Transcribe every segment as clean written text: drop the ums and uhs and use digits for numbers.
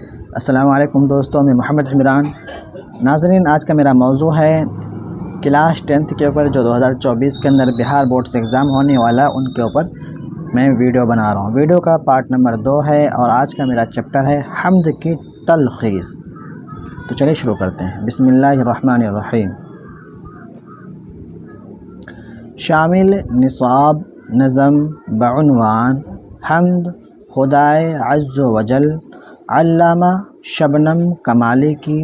السلام علیکم دوستوں، میں محمد عمران۔ ناظرین، آج کا میرا موضوع ہے کلاس 10th کے اوپر جو 2024 کے اندر بہار بورڈ سے ایگزام ہونے والا ان کے اوپر میں ویڈیو بنا رہا ہوں۔ ویڈیو کا پارٹ نمبر 2 ہے اور آج کا میرا چیپٹر ہے حمد کی تلخیص۔ تو چلیے شروع کرتے ہیں۔ بسم اللہ الرحمن الرحیم۔ شامل نصاب نظم بعنوان حمد خدائے عز و جل علامہ شبنم کمالی کی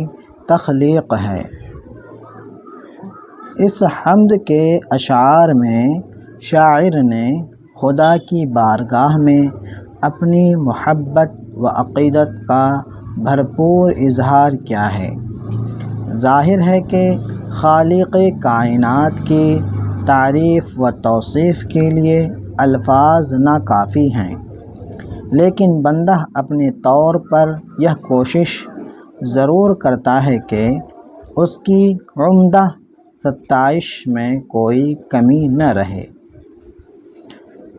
تخلیق ہے۔ اس حمد کے اشعار میں شاعر نے خدا کی بارگاہ میں اپنی محبت و عقیدت کا بھرپور اظہار کیا ہے۔ ظاہر ہے کہ خالق کائنات کی تعریف و توصیف کے لیے الفاظ ناکافی ہیں، لیکن بندہ اپنے طور پر یہ کوشش ضرور کرتا ہے کہ اس کی عمدہ ستائش میں کوئی کمی نہ رہے۔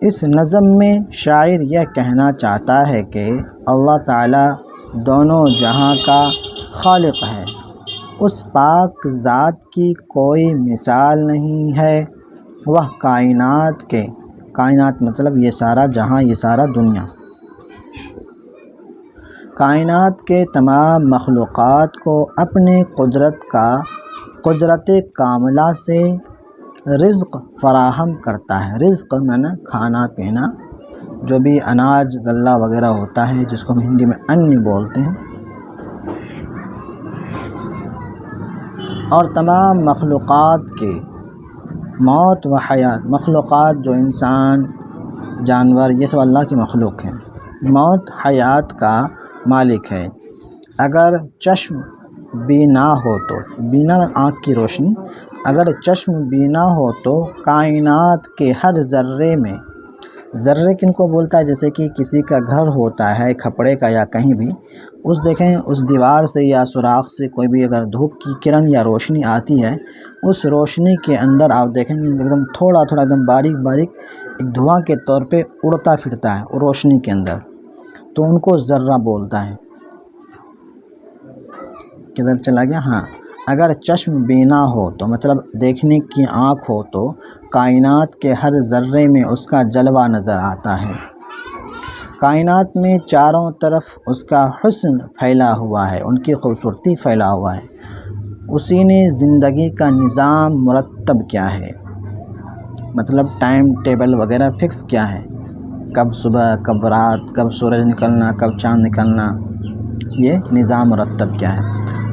اس نظم میں شاعر یہ کہنا چاہتا ہے کہ اللہ تعالیٰ دونوں جہاں کا خالق ہے۔ اس پاک ذات کی کوئی مثال نہیں ہے۔ وہ کائنات مطلب یہ سارا جہاں، یہ سارا دنیا، کائنات کے تمام مخلوقات کو اپنے قدرت کاملہ سے رزق فراہم کرتا ہے۔ رزق معنی کھانا پینا، جو بھی اناج غلہ وغیرہ ہوتا ہے جس کو ہم ہندی میں ان بولتے ہیں، اور تمام مخلوقات کے موت و حیات، مخلوقات جو انسان جانور یہ سب اللہ کی مخلوق ہیں، موت حیات کا مالک ہے۔ اگر چشم بینا ہو تو، بینا آنکھ کی روشنی، اگر چشم بینا ہو تو کائنات کے ہر ذرے میں، ذرے کن کو بولتا ہے؟ جیسے کہ کسی کا گھر ہوتا ہے کھپڑے کا یا کہیں بھی، دیکھیں اس دیوار سے یا سوراخ سے کوئی بھی اگر دھوپ کی کرن یا روشنی آتی ہے، اس روشنی کے اندر آپ دیکھیں گے ایک دم تھوڑا ایک دم باریک ایک دھواں کے طور پہ اڑتا پھرتا ہے روشنی کے اندر، تو ان کو ذرہ بولتا ہے۔ کدھر چلا گیا؟ ہاں، اگر چشم بینا ہو تو مطلب دیکھنے کی آنکھ ہو تو کائنات کے ہر ذرے میں اس کا جلوہ نظر آتا ہے۔ کائنات میں چاروں طرف اس کا حسن پھیلا ہوا ہے، ان کی خوبصورتی پھیلا ہوا ہے۔ اسی نے زندگی کا نظام مرتب کیا ہے، مطلب ٹائم ٹیبل وغیرہ فکس کیا ہے، کب صبح کب رات، کب سورج نکلنا کب چاند نکلنا، یہ نظام مرتب کیا ہے۔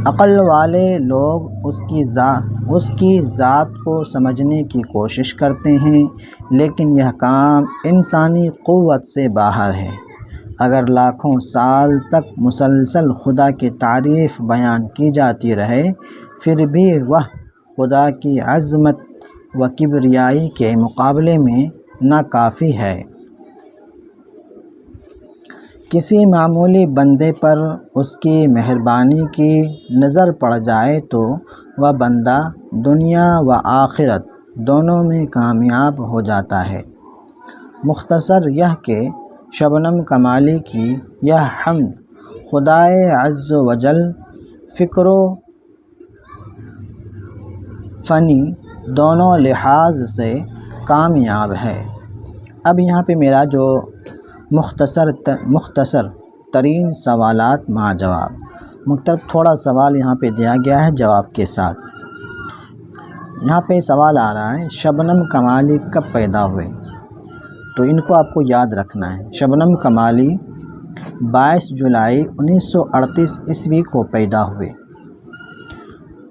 عقل والے لوگ اس کی ذات کو سمجھنے کی کوشش کرتے ہیں، لیکن یہ کام انسانی قوت سے باہر ہے۔ اگر لاکھوں سال تک مسلسل خدا کی تعریف بیان کی جاتی رہے، پھر بھی وہ خدا کی عظمت و کبریائی کے مقابلے میں ناکافی ہے۔ کسی معمولی بندے پر اس کی مہربانی کی نظر پڑ جائے تو وہ بندہ دنیا و آخرت دونوں میں کامیاب ہو جاتا ہے۔ مختصر یہ کہ شبنم کمالی کی یہ حمد خدائے عز و جل فکر و فنی دونوں لحاظ سے کامیاب ہے۔ اب یہاں پہ میرا جو مختصر ترین سوالات مع جواب، مطلب تھوڑا سوال یہاں پہ دیا گیا ہے جواب کے ساتھ۔ یہاں پہ سوال آ رہا ہے شبنم کمالی کب پیدا ہوئے؟ تو ان کو آپ کو یاد رکھنا ہے۔ شبنم کمالی 22 جولائی 1938 عیسوی کو پیدا ہوئے۔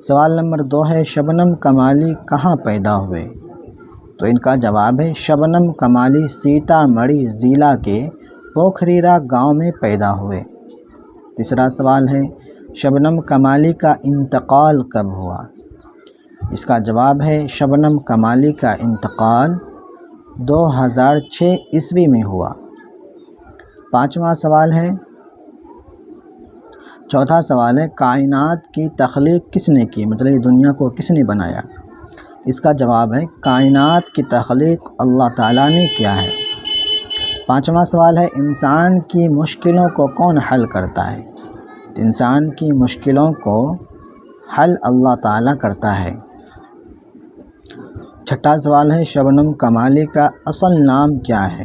سوال نمبر 2 ہے شبنم کمالی کہاں پیدا ہوئے؟ تو ان کا جواب ہے شبنم کمالی سیتا مڑھی ضلع کے پوکھریرا گاؤں میں پیدا ہوئے۔ تیسرا سوال ہے شبنم کمالی کا انتقال کب ہوا؟ اس کا جواب ہے شبنم کمالی کا انتقال 2006 عیسوی میں ہوا۔ چوتھا سوال ہے کائنات کی تخلیق کس نے کی؟ مطلب یہ دنیا کو کس نے بنایا؟ اس کا جواب ہے کائنات کی تخلیق اللہ تعالیٰ نے کیا ہے۔ پانچواں سوال ہے انسان کی مشکلوں کو کون حل کرتا ہے؟ تو انسان کی مشکلوں کو حل اللہ تعالیٰ کرتا ہے۔ چھٹا سوال ہے شبنم کمالی کا اصل نام کیا ہے؟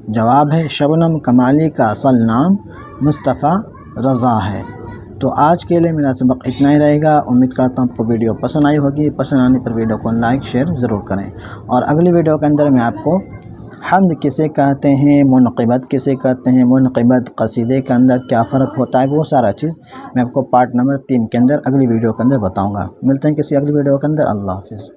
جواب ہے شبنم کمالی کا اصل نام مصطفیٰ رضا ہے۔ تو آج کے لیے میرا سبق اتنا ہی رہے گا۔ امید کرتا ہوں آپ کو ویڈیو پسند آئی ہوگی۔ پسند آنے پر ویڈیو کو لائک شیئر ضرور کریں، اور اگلی ویڈیو کے اندر میں آپ کو حمد کسے کہتے ہیں، منقبت کسے کہتے ہیں، منقبت قصیدے کے اندر کیا فرق ہوتا ہے، وہ سارا چیز میں آپ کو پارٹ نمبر 3 کے اندر اگلی ویڈیو کے اندر بتاؤں گا۔ ملتے ہیں کسی اگلی ویڈیو کے اندر۔ اللہ حافظ۔